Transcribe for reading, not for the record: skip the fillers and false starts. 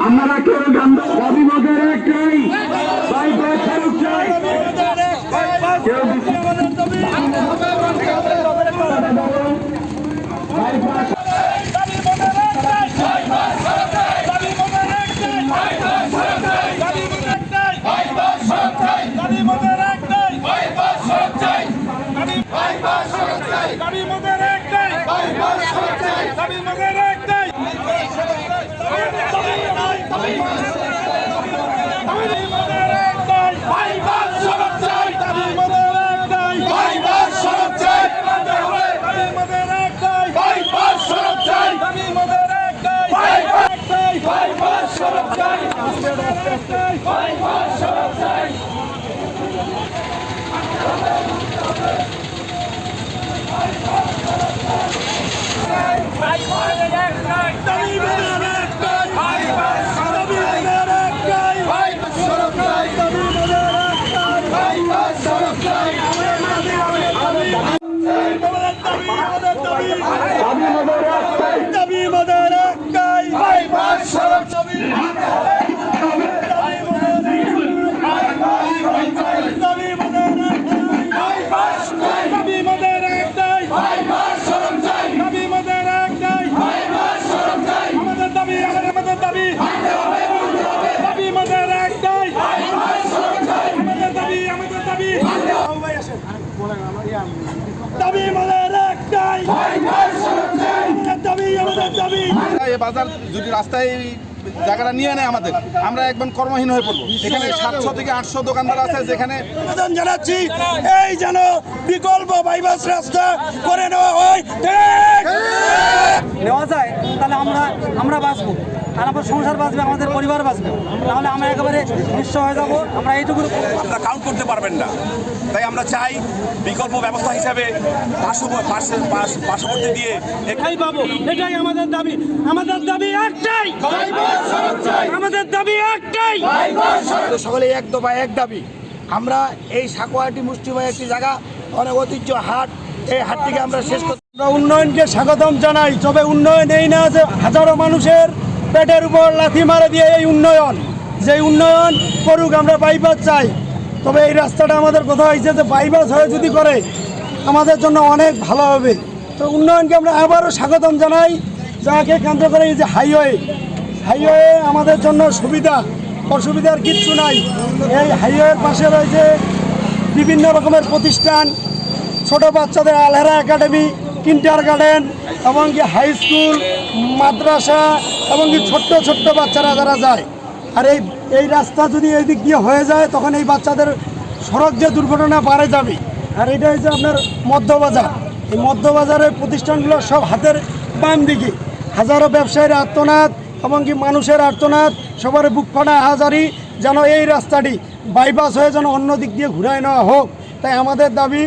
আমরা কেউ দাবি মদের একটাই বাইপাস সড়ক চাই কেউ বাজার যদি রাস্তায় জায়গাটা নিয়ে নেয় আমাদের আমরা একদম কর্মহীন হয়ে পড়বো। এখানে 700 থেকে 800 দোকানদার আছে যেখানে আবেদন জানাচ্ছি এই যেন বিকল্প বাইপাস রাস্তা করে নেওয়া যায়, তাহলে আমরা বাঁচবো আর আমার সংসার বাঁচবে, আমাদের পরিবার বাঁচবে। তাহলে আমরা একেবারে নিঃস্ব হয়ে যাবো। আমরা এইটুকু আপনারা কাউন্ট করতে পারবেন না। তাই আমরা চাই বিকল্প ব্যবস্থা হিসাবে পার্শ্ববর্তী দিয়ে এটাই পাবো। এটাই আমাদের দাবি। আমাদের দাবি একটাই, আমাদের দাবি একটাই। সকলে এক দফা এক দাবি। আমরা এই সাকুয়াটি মুষ্টিময় একটি জায়গা, অনেক ঐতিহ্য হাট, এই হাটটিকে আমরা শেষ করতে আমরা উন্নয়নকে স্বাগতম জানাই। তবে উন্নয়ন এই না যে হাজারো মানুষের পেটের উপর লাথি মারে দিয়ে এই উন্নয়ন, যে উন্নয়ন করুক, আমরা বাইপাস চাই। তবে এই রাস্তাটা আমাদের কোথাও হয়েছে যে বাইপাস হয়ে যদি করে আমাদের জন্য অনেক ভালো হবে। তো উন্নয়নকে আমরা আবারও স্বাগতম জানাই। যাকে কেন্দ্র করে এই যে হাইওয়ে আমাদের জন্য সুবিধা, অসুবিধার কিচ্ছু নাই। এই হাইওয়ের পাশে রয়েছে বিভিন্ন রকমের প্রতিষ্ঠান, ছোট বাচ্চাদের আলহেরা একাডেমি, কিন্ডার গার্ডেন, এমনকি হাই স্কুল, মাদ্রাসা, এমনকি ছোট্ট ছোট্ট বাচ্চারা যারা যায়। আর এই রাস্তা যদি এই দিক দিয়ে হয়ে যায় তখন এই বাচ্চাদের সড়ক যে দুর্ঘটনা বাড়ে যাবে। আর এটা হচ্ছে আপনার মধ্যবাজার। এই মধ্যবাজারের প্রতিষ্ঠানগুলো সব হাতের বাম দিকে। হাজারো ব্যবসায়ীর আর্তনাদ, এমনকি মানুষের আর্তনাদ, সবার বুক ফাটা হাজারি যেন এই রাস্তাটি বাইপাস হয়ে যেন অন্য দিক দিয়ে ঘুরায় নেওয়া হোক। তাই আমাদের দাবি